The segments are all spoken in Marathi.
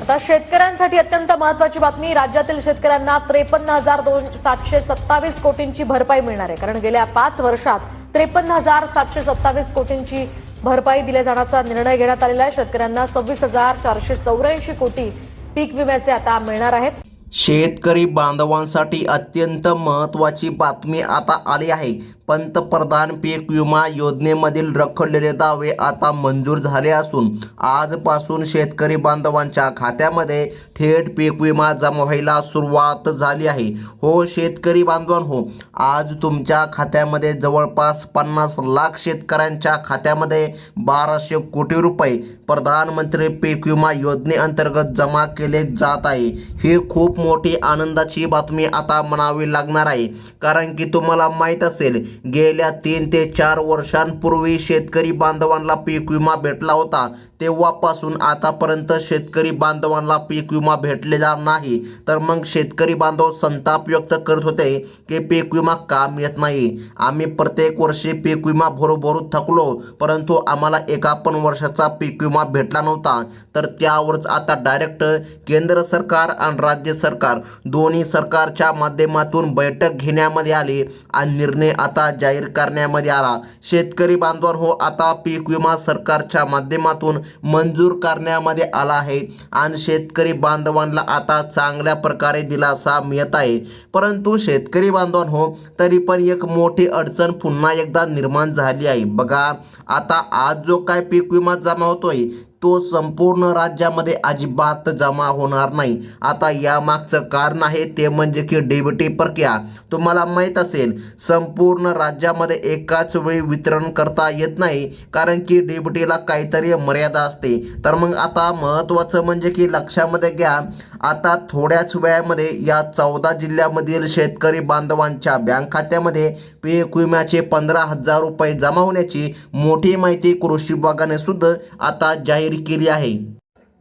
आता शेतकऱ्यांसाठी अत्यंत महत्त्वाची बातमी। राज्यातील शेतकऱ्यांना 53,727 कोटींची भरपाई मिळणार आहे। कारण गेल्या 5 वर्षात 53,727 कोटींची भरपाई दिल्या जाण्याचा निर्णय घेण्यात आलेला आहे। शेतकऱ्यांना 26,484 कोटी पीक विम्याचे आता मिळणार आहेत। शेतकरी बांधवांसाठी अत्यंत महत्त्वाची बातमी आता आली आहे। पंतप्रधान पीक विमा योजनेमधील रखडलेले दावे आता मंजूर झाले असून आजपासून शेतकरी बांधवांच्या खात्यामध्ये थेट पीक विमा जमा व्हायला सुरुवात झाली आहे। हो शेतकरी बांधवांनो, आज तुमच्या खात्यामध्ये जवळपास 50 लाख शेतकऱ्यांच्या खात्यामध्ये 1200 कोटी रुपये प्रधानमंत्री पीक विमा योजनेअंतर्गत जमा केले जात आहे। ही खूप मोठी आनंदाची बातमी आता म्हणावी लागणार आहे। कारण की तुम्हाला माहीत असेल, गेल्या 3 ते 4 वर्षांपूर्वी शेतकरी बांधवांना पीक विमा भेटला होता। तेव्हापासून आतापर्यंत शेतकरी बांधवांना पीक विमा भेटलेला नाही। तर मग शेतकरी बांधव संताप व्यक्त करत होते की पीक विमा का मिळत नाही। आम्ही प्रत्येक वर्षी पीक विमा भरू थकलो, परंतु आम्हाला एका पण वर्षाचा पीक विमा भेटला नव्हता। तर त्यावरच आता डायरेक्ट केंद्र सरकार आणि राज्य सरकार दोन्ही सरकारच्या माध्यमातून बैठक घेण्यामध्ये आली आणि निर्णय आता जाहीर करण्यामध्ये आला। शेतकरी बांधवांनो, आता पीक विमा सरकारच्या माध्यमातून मंजूर करण्यामध्ये आला आहे आणि शेतकरी बांधवांना आता चांगल्या प्रकारे दिलासा मिळत आहे। परंतु शेतकरी बांधवांनो, तरी पण एक मोठी अडचण पुन्हा एकदा निर्माण झाली आहे। बघा, आता आज जो काय पीक विमा जमा होतोय तो संपूर्ण राज्यामध्ये अजिबात जमा होणार नाही। आता यामागचं कारण आहे ते म्हणजे की डीबीटी प्रक्रिया। तुम्हाला माहीत असेल, संपूर्ण राज्यामध्ये एकाच वेळी वितरण करता येत नाही, कारण की डीबीटीला काहीतरी मर्यादा असते। तर मग आता महत्त्वाचं म्हणजे की लक्षामध्ये घ्या, आता थोड्याच वेळामध्ये या 14 जिल्ह्यामधील शेतकरी बांधवांच्या बँक खात्यामध्ये पीक विम्याचे 15,000 रुपये जमा होण्याची मोठी माहिती कृषी विभागाने सुद्धा आता जाहीर केली आहे।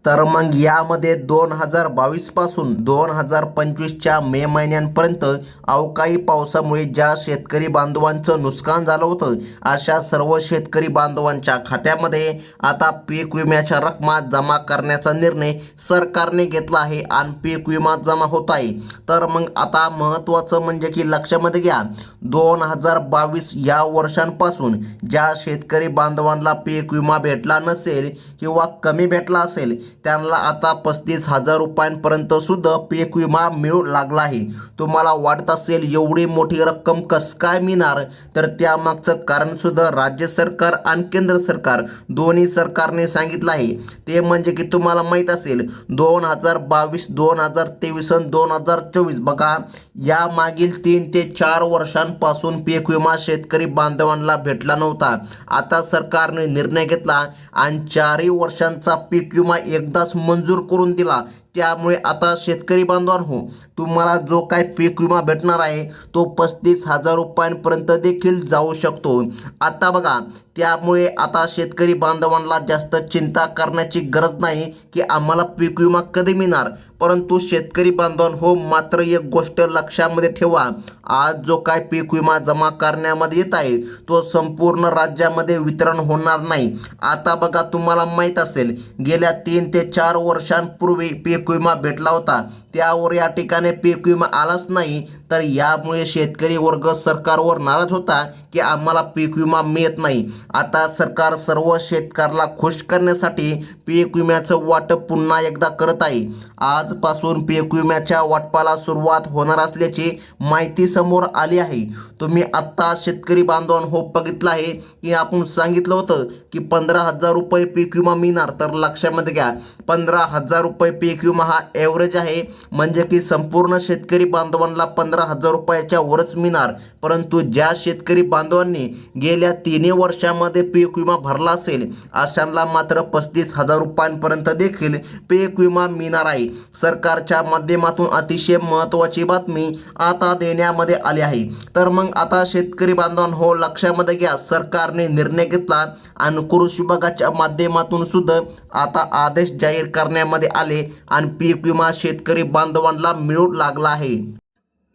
तर मग यामध्ये 2022 पासून 2025च्या मे महिन्यांपर्यंत अवकाळी पावसामुळे ज्या शेतकरी बांधवांचं नुकसान झालं होतं, अशा सर्व शेतकरी बांधवांच्या खात्यामध्ये आता पीक विम्याच्या रकमा जमा करण्याचा निर्णय सरकारने घेतला आहे आणि पीक विमा जमा होत आहे। तर मग आता महत्त्वाचं म्हणजे की लक्षामध्ये घ्या, 2022 या वर्षांपासून ज्या शेतकरी बांधवांना पीक विमा भेटला नसेल किंवा कमी भेटला असेल, त्यांना आता 35,000 रुपयांपर्यंत सुद्धा पीक विमा मिळू लागला आहे। तुम्हाला वाटत असेल एवढी मोठी रक्कम कसं काय मिळणार, तर त्यामागचं कारण सुद्धा राज्य सरकार आणि केंद्र सरकार दोन्ही सरकारने सांगितलं आहे। ते म्हणजे की तुम्हाला माहीत असेल, 2022, 2023 आणि 2024 बघा, या मागील 3 ते 4 वर्षांपासून पीक विमा शेतकरी बांधवांना भेटला नव्हता। आता सरकारने निर्णय घेतला आणि 4 वर्षांचा पीक विमा एकदाच मंजूर करून दिला। त्यामुळे आता शेतकरी बांधवांनो, तुम्हाला जो काय पीक विमा भेटणार आहे तो 35,000 रुपयांपर्यंत देखील जाऊ शकतो। आता बघा, त्यामुळे आता शेतकरी बांधवांना जास्त चिंता करण्याची गरज नाही की आम्हाला पीक विमा कधी मिळणार। परंतु शेतकरी बांधवांनो, मात्र एक गोष्ट लक्षामध्ये ठेवा, आज जो काय पीक विमा जमा करण्यामध्ये येत आहे तो संपूर्ण राज्यामध्ये वितरण होणार नाही। आता बघा, तुम्हाला माहीत असेल, गेल्या 3 ते 4 वर्षांपूर्वी पीक विमा भेटला होता, त्यावर या ठिकाणी पीक विमा आलाच नाही। तर यामुळे शेतकरी वर्ग सरकारवर नाराज होता की आम्हाला पीक विमा मिळत नाही। आता सरकार सर्व शेतकऱ्याला खुश करण्यासाठी पीक विम्याचं वाटप पुन्हा एकदा करत आहे। आजपासून पीक विम्याच्या वाटपाला सुरुवात होणार असल्याची माहिती समोर आली आहे। तुम्ही आत्ता शेतकरी बांधवांनो बघितलं आहे की आपण सांगितलं होतं की 15,000 रुपये पीक विमा मिळणार। तर लक्षामध्ये घ्या, 15,000 रुपये पीक विमा हा ॲव्हरेज आहे, म्हणजे की संपूर्ण शेतकरी बांधवांना 15,000 रुपयाच्या वरच मिळणार। परंतु ज्या शेतकरी बांधवांनी गेल्या 3 वर्षामध्ये पीक विमा भरला असेल, अशांना मात्र 35,000 रुपयांपर्यंत देखील पीक विमा मिळणार आहे। सरकारच्या माध्यमातून अतिशय महत्त्वाची बातमी आता देण्यामध्ये आली आहे। तर मग आता शेतकरी बांधवांनो, लक्षामध्ये घ्या, सरकारने निर्णय घेतला आणि कृषी विभागाच्या माध्यमातून सुद्धा आता आदेश जाहीर करण्यामध्ये आले आणि पीक विमा शेतकरी बांधवांना मिळू लागला आहे।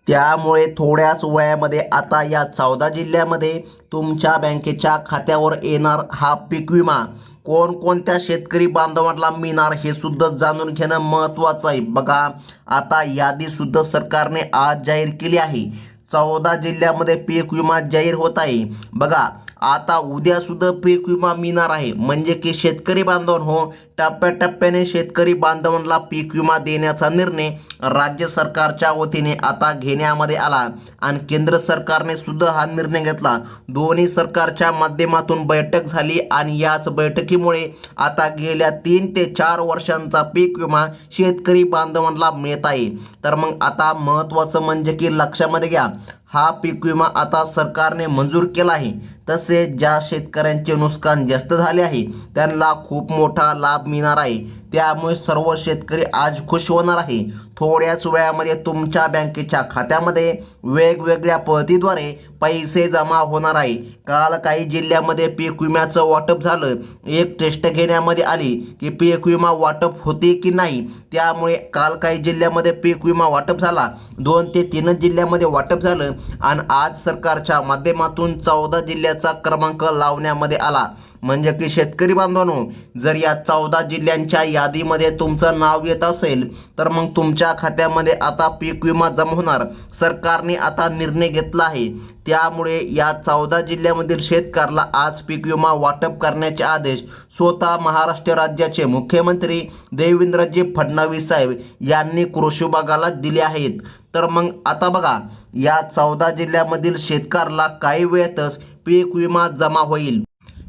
त्यामुळे थोड्याच वेळामध्ये आता या 14 जिल्ह्यामध्ये तुमच्या बँकेच्या खात्यावर येणार हा पीक विमा। कोणकोणत्या शेतकरी बांधवांना मिळणार हे सुद्धा जाणून घेणं महत्त्वाचं आहे. बघा, आता यादी सुद्धा सरकारने आज जाहीर केली आहे. 14 जिल्ह्यामध्ये पीक विमा जाहीर होत आहे. बघा, आता उद्या सुद्धा पीक विमा मिळणार आहे. म्हणजे की शेतकरी बांधवांनो, टप्प्याटप्प्याने शेतकरी बांधवांना पीक विमा देण्याचा निर्णय राज्य सरकारच्या वतीने आता घेण्यामध्ये आला आणि केंद्र सरकारने सुद्धा हा निर्णय घेतला. दोन्ही सरकारच्या माध्यमातून बैठक झाली आणि याच बैठकीमुळे आता गेल्या 3 ते 4 वर्षांचा पीक विमा शेतकरी बांधवांना मिळत आहे. तर मग आता महत्त्वाचं म्हणजे की लक्षामध्ये घ्या, हा पीक विमा आता सरकारने मंजूर केला आहे. तसेच ज्या शेतकऱ्यांचे नुकसान जास्त झाले आहे त्यांना खूप मोठा लाभ मिळणार आहे. त्यामुळे सर्व शेतकरी आज खुश होणार आहे. थोड्याच वेळामध्ये तुमच्या बँकेच्या खात्यामध्ये वेगवेगळ्या पद्धतीद्वारे पैसे जमा होणार आहे. काल काही जिल्ह्यामध्ये पीक विम्याचं वाटप झालं. एक टेस्ट घेण्यामध्ये आली की पीक विमा वाटप होते की नाही. त्यामुळे काल काही जिल्ह्यामध्ये पीक विमा वाटप झाला, 2 ते 3 जिल्ह्यामध्ये वाटप झालं आणि आज सरकारच्या माध्यमातून 14 जिल्ह्याचा क्रमांक लावण्यामध्ये आला. म्हणजे की शेतकरी बांधवांनो, जर या 14 जिल्ह्यांच्या यादीमध्ये तुमचं नाव येत असेल तर मग तुमच्या खात्यामध्ये आता पीक विमा जमा होणार. सरकारने आता निर्णय घेतला आहे. त्यामुळे या 14 जिल्ह्यामधील शेतकऱ्याला आज पीक विमा वाटप करण्याचे आदेश स्वतः महाराष्ट्र राज्याचे मुख्यमंत्री देवेंद्रजी फडणवीस साहेब यांनी कृषी विभागाला दिले आहेत. तर मग आता बघा, या 14 जिल्ह्यामधील शेतकऱ्याला काही वेळातच पीक विमा जमा होईल.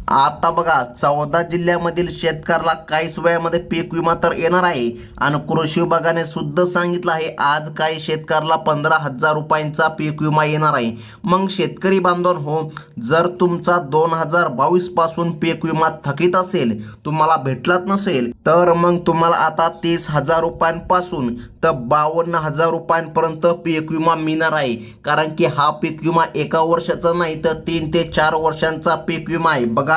आता बघा, 14 जिल्ह्यामधील शेतकऱ्याला काहीच वेळामध्ये पीक विमा तर येणार आहे आणि कृषी विभागाने सुद्धा सांगितलं आहे आज काही शेतकऱ्याला 15,000 रुपयांचा पीक विमा येणार आहे. मग शेतकरी बांधवांनो, जर तुमचा 2022 पासून पीक विमा थकीत असेल, तुम्हाला भेटलाच नसेल, तर मग तुम्हाला आता 30,000 रुपयांपासून तर 52,000 रुपयांपर्यंत पीक विमा मिळणार आहे. कारण की हा पीक विमा एका वर्षाचा नाही तर 3 ते 4 वर्षांचा पीक विमा आहे. बघा,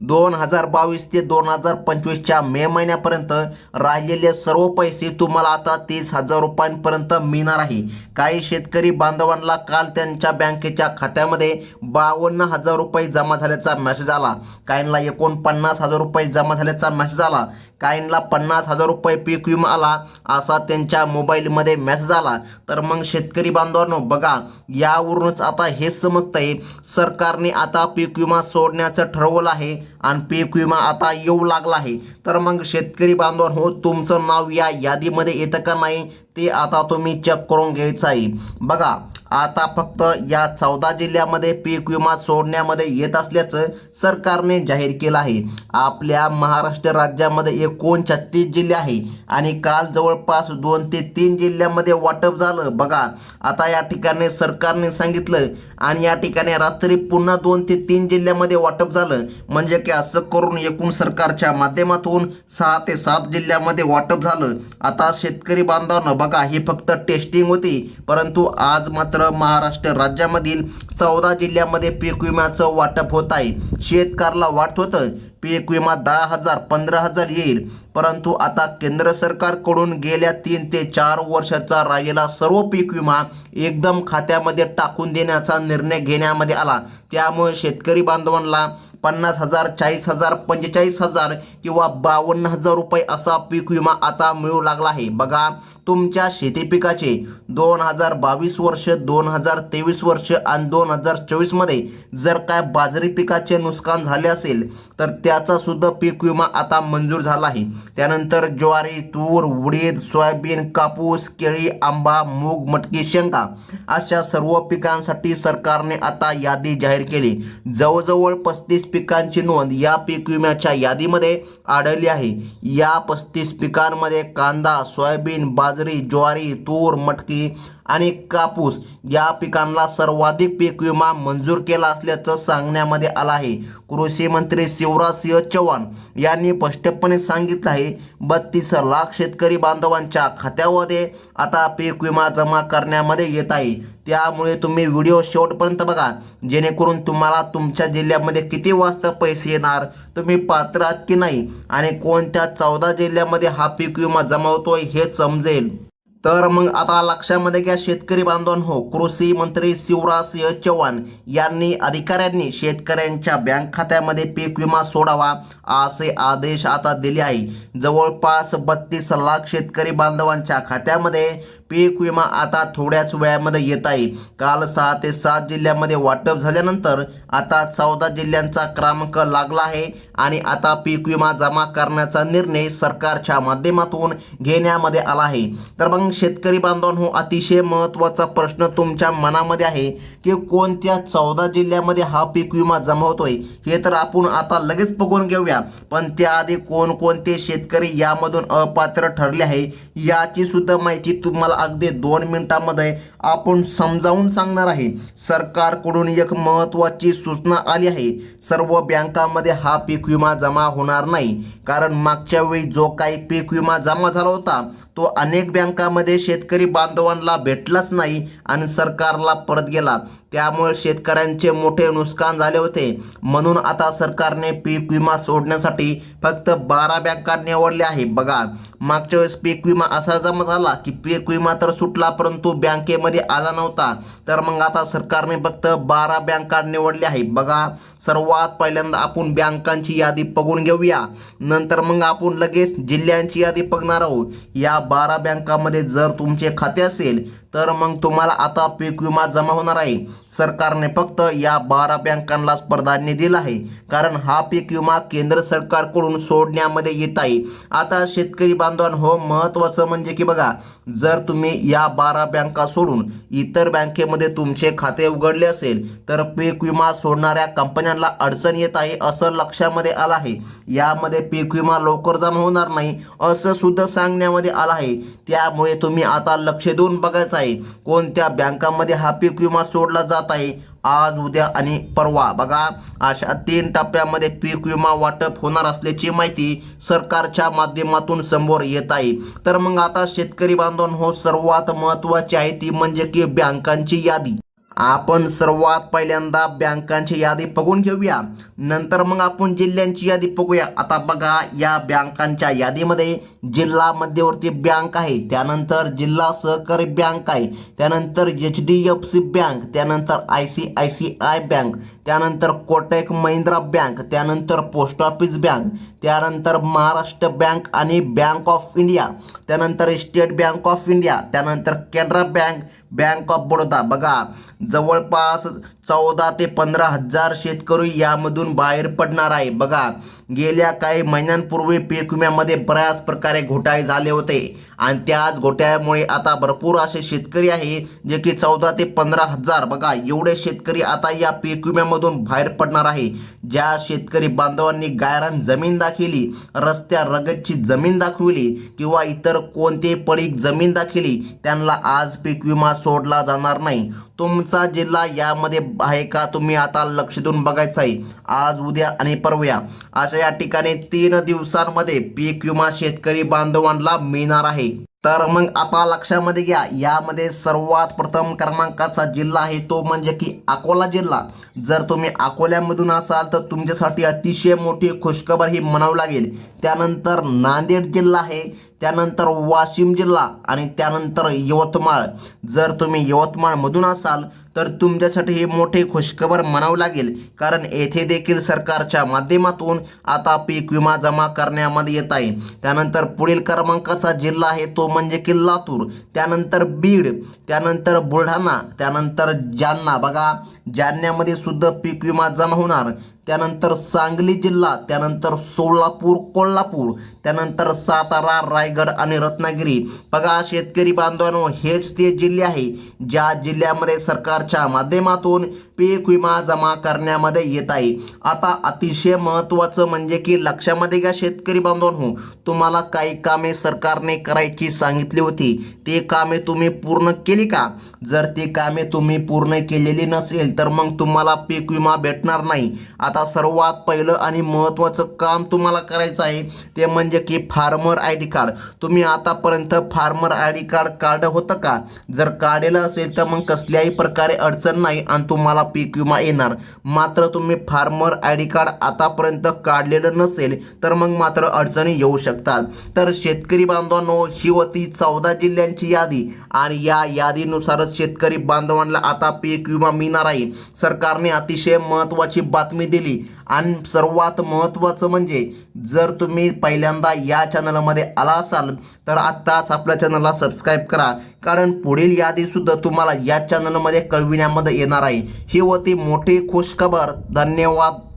2022 ते 2025च्या मे महिन्यापर्यंत राहिलेले सर्व पैसे तुम्हाला आता 30,000 रुपयांपर्यंत मिळणार आहे. काही शेतकरी बांधवांना काल त्यांच्या बँकेच्या खात्यामध्ये 52,000 रुपये जमा झाल्याचा मेसेज आला. काहींना 49,000 रुपये जमा झाल्याचा मेसेज आला. काहींना 50,000 रुपये पीक विमा आला असा त्यांच्या मोबाईलमध्ये मेसेज आला. तर मग शेतकरी बांधवांनो, बघा, यावरूनच आता हे समजतंय सरकारने आता पीक विमा सोडण्याचं ठरवलं आहे आणि पीक विमा आता येऊ लागला आहे. तर मग शेतकरी बांधवांनो, तुमचं नाव या यादीमध्ये येतं का नाही ते आता तुम्ही चेक करून घ्यायचं आहे. बघा, आता फक्त या 14 जिल्ह्यामध्ये पीक विमा सोडण्यामध्ये येत असल्याचं सरकारने जाहीर केलं आहे. आपल्या महाराष्ट्र राज्यामध्ये एकूण 36 जिल्हे आहे आणि काल जवळपास 2 ते 3 जिल्ह्यामध्ये वाटप झालं. बघा, आता या ठिकाणी सरकारने सांगितलं आणि या ठिकाणी रात्री पुन्हा 2 ते 3 जिल्ह्यामध्ये वाटप झालं. म्हणजे की असं करून एकूण सरकारच्या माध्यमातून 6 ते 7 जिल्ह्यामध्ये वाटप झालं. आता शेतकरी बांधवांनो, बघा, ही फक्त टेस्टिंग होती, परंतु आज मात्र महाराष्ट्र राज्यामधील 14 जिल्ह्यामध्ये पीक विम्याचं वाटप होत आहे. शेतकऱ्याला वाटत होतं पीक विमा 10,000 15,000 येईल, परंतु आता केंद्र सरकारकडून गेल्या 3 ते 4 वर्षाचा राहिलेला सर्व पीक विमा एकदम खात्यामध्ये टाकून देण्याचा निर्णय घेण्यामध्ये आला. त्यामुळे शेतकरी बांधवांना 50,000 40,000 45,000 किंवा 52,000 रुपये असा पीक विमा आता मिळू लागला आहे. बघा, तुमच्या शेती पिकाचे 2022 वर्ष 2023 वर्ष आणि 2024 मध्ये जर काय बाजरी पिकाचे नुकसान झाले असेल तर त्याचा सुद्धा पीक विमा आता मंजूर झाला आहे. त्यानंतर ज्वारी, तूर, उडीद, सोयाबीन, कापूस, केळी, आंबा, मूग, मटकी, शेंगा अशा सर्व पिकांसाठी सरकारने आता यादी जाहीर केली. जवळजवळ 35 पिकांची नोंद या पीक विम्याच्या यादीमध्ये आढळली आहे. या 35 पिकांमध्ये कांदा, सोयाबीन, बाजरी, ज्वारी, तूर, मटकी आणि कापूस या पिकांना सर्वाधिक पीक विमा मंजूर केला असल्याचं सांगण्यामध्ये आलं आहे. कृषी मंत्री शिवराजसिंह चौहान यांनी स्पष्टपणे सांगितलं आहे 32 लाख शेतकरी बांधवांच्या खात्यामध्ये आता पीक विमा जमा करण्यामध्ये येत आहे. त्यामुळे तुम्ही व्हिडिओ शेवटपर्यंत बघा, जेणेकरून तुम्हाला तुमच्या जिल्ह्यामध्ये किती वाजता पैसे येणार, तुम्ही पात्र आहात की नाही आणि कोणत्या 14 जिल्ह्यामध्ये हा पीक विमा जमा होतोय हे समजेल. तर मग आता लक्षामध्ये घ्या शेतकरी बांधवांनो, कृषी मंत्री शिवराजसिंह चौहान यांनी अधिकाऱ्यांनी शेतकऱ्यांच्या बँक खात्यामध्ये पीक विमा सोडावा असे आदेश आता दिले आहे. जवळपास 32 लाख शेतकरी बांधवांच्या खात्यामध्ये पीक विमा आता थोड्याच वेळामध्ये येत आहे. काल 6 ते 7 जिल्ह्यामध्ये वाटप झाल्यानंतर आता 14 जिल्ह्यांचा क्रमांक लागला आहे आणि आता पीक विमा जमा करण्याचा निर्णय सरकारच्या माध्यमातून घेण्यामध्ये आला आहे. तर मग शेतकरी बांधवांनो, अतिशय महत्त्वाचा प्रश्न तुमच्या मनामध्ये आहे की कोणत्या 14 जिल्ह्यामध्ये हा पीक विमा जमा होतोय, हे तर आपण आता लगेच बघून घेऊया. पण त्याआधी कोणकोणते शेतकरी यामधून अपात्र ठरले आहे याची सुद्धा माहिती तुम्हाला अगदी 2 मिनिटांमध्ये आपण समजावून सांगणार आहे. सरकारकडून एक महत्त्वाची सूचना आली आहे. सर्व बँकांमध्ये हा पीक विमा जमा होणार नाही, कारण मागच्या वेळी जो काही पीक विमा जमा झाला होता तो अनेक बँकांमध्ये शेतकरी बांधवांना भेटलाच नाही आणि सरकारला परत गेला. त्यामुळे शेतकऱ्यांचे मोठे नुकसान झाले होते. म्हणून आता सरकारने पीक विमा सोडण्यासाठी फक्त 12 बँका निवडल्या आहे. बघा, मागच्या वेळेस पीक विमा असा जमा झाला की पीक विमा तर सुटला परंतु बँकेमध्ये आला नव्हता. तर मग आता सरकारने फक्त 12 बँका निवडल्या आहे. बघा, सर्वात पहिल्यांदा आपण बँकांची यादी बघून घेऊया, नंतर मग आपण लगेच जिल्ह्यांची यादी बघणार आहोत. या 12 बँकांमध्ये जर तुमचे खाते असेल तर मग तुम्हाला आता पीक विमा जमा होणार आहे. सरकारने फक्त या 12 बँकांनाच प्राधान्य दिलं आहे, कारण हा पीक विमा केंद्र सरकारकडून सोडण्यामध्ये येत आहे. आता शेतकरी बांधवांनो, महत्त्वाचं म्हणजे की बघा, जर तुम्ही या 12 बँका सोडून इतर बँकेमध्ये तुमचे खाते उघडले असेल तर पीक विमा सोडणाऱ्या कंपन्यांना अडचण येत आहे असं लक्षामध्ये आलं आहे. यामध्ये पीक विमा लवकर जमा होणार नाही असं सुद्धा सांगण्यामध्ये आलं आहे. त्यामुळे तुम्ही आता लक्ष देऊन बघायचं आहे कोणत्या बँकांमध्ये हा पीक विमा सोडला जात आहे. आज, उद्या आणि परवा. बघा, अशा 3 टप्प्यामध्ये पीक विमा वाटप होणार असल्याची माहिती सरकारच्या माध्यमातून समोर येत आहे. तर मग आता शेतकरी बांधवांनो, सर्वात महत्त्वाची आहे ती म्हणजे की बँकांची यादी. आपण सर्वात पहिल्यांदा बँकांची यादी बघून घेऊया, नंतर मग आपण जिल्ह्यांची यादी बघूया. आता बघा, या बँकांच्या यादीमध्ये जिल्हा मध्यवर्ती बँक आहे, त्यानंतर जिल्हा सहकारी बँक आहे, त्यानंतर HDFC बँक, त्यानंतर ICICI बँक, त्यानंतर कोटक महिंद्रा बँक, त्यानंतर पोस्ट ऑफिस बँक, त्यानंतर महाराष्ट्र बँक आणि बँक ऑफ इंडिया, त्यानंतर स्टेट बँक ऑफ इंडिया, त्यानंतर Canara bank, bank of Baroda. बघा, जवळपास 14 ते 15 हजार शेतकरी यामधून बाहेर पडणार आहे. बघा, गेल्या काही महिन्यांपूर्वी पीक विम्यामध्ये बऱ्याच प्रकारे घोटाळे झाले होते आणि त्याच घोटाळ्यामुळे आता भरपूर असे शेतकरी आहे जे की 14 ते 15 हजार, बघा, एवढे शेतकरी आता या पीक विम्यामधून बाहेर पडणार आहे. ज्या शेतकरी बांधवांनी गायरान जमीन दाखवली, रस्त्या लगतची जमीन दाखवली किंवा इतर कोणते पडीक जमीन दाखवली, त्यांना आज पीक विमा सोडला जाणार नाही. तुमचा जिल्हा यामध्ये आहे का, तुम्ही आता लक्ष देऊन बघायचं आहे. आज, उद्या आणि परवा अशा या ठिकाणी 3 दिवसांमध्ये पीक विमा शेतकरी बांधवांना मिळणार आहे. तर मग आता लक्षामध्ये घ्या, यामध्ये सर्वात प्रथम क्रमांकाचा जिल्हा आहे तो म्हणजे की अकोला जिल्हा. जर तुम्ही अकोल्यामधून असाल तर तुमच्यासाठी अतिशय मोठी खुशखबर ही म्हणावं लागेल. त्यानंतर नांदेड जिल्हा आहे, त्यानंतर वाशिम जिल्हा आणि त्यानंतर यवतमाळ. जर तुम्ही यवतमाळमधून असाल तर तुमच्यासाठी ही मोठी खुशखबर म्हणावं लागेल, कारण येथे देखील सरकारच्या माध्यमातून आता पीक विमा जमा करण्यामध्ये येत आहे. त्यानंतर पुढील क्रमांकाचा जिल्हा आहे तो म्हणजे की लातूर, त्यानंतर बीड, त्यानंतर बुलढाणा, त्यानंतर जालना. बघा, जालन्यामध्ये सुद्धा पीक विमा जमा होणार. त्यानंतर सांगली जिल्हा, त्यानंतर सोलापूर, कोल्हापूर, त्यानंतर सातारा, रायगड आणि रत्नागिरी. बघा शेतकरी बांधवांनो, हेच ते जिल्हे आहे ज्या जिल्ह्यामध्ये सरकारच्या माध्यमातून पीक विमा जमा करण्यामध्ये येत आहे. आता अतिशय महत्त्वाचं म्हणजे की लक्षामध्ये घ्या शेतकरी बांधवांनो, तुम्हाला काही कामे सरकारने करायची सांगितली होती, ते कामे तुम्ही पूर्ण केली का? जर ती कामे तुम्ही पूर्ण केलेली नसेल तर मग तुम्हाला पीक विमा भेटणार नाही. आता सर्वात पहिलं आणि महत्त्वाचं काम तुम्हाला करायचं आहे ते म्हणजे की फार्मर ID कार्ड. तुम्ही आतापर्यंत फार्मर ID कार्ड काढलं होतं का? जर काढलेलं असेल तर मग कसल्याही प्रकारे अडचण नाही आणि तुम्हाला पीक विमा येणार. मात्र तुम्ही फार्मर ID कार्ड आतापर्यंत काढलेलं नसेल तर मग मात्र अडचणी येऊ शकतात. तर शेतकरी बांधवांनो, ही होती 14 जिल्ह्यांची विम्याची यादी आणि या यादीनुसारच शेतकरी बांधवांना आता पीक विमा मिळणार आहे. सरकारने अतिशय महत्त्वाची बातमी दिली आणि सर्वात महत्त्वाचं म्हणजे जर तुम्ही पहिल्यांदा या चॅनलमध्ये आला असाल तर आत्ताच आपल्या चॅनलला सबस्क्राईब करा, कारण पुढील यादीसुद्धा तुम्हाला या चॅनलमध्ये कळविण्यामध्ये येणार आहे. ही होती मोठी खुशखबर. धन्यवाद.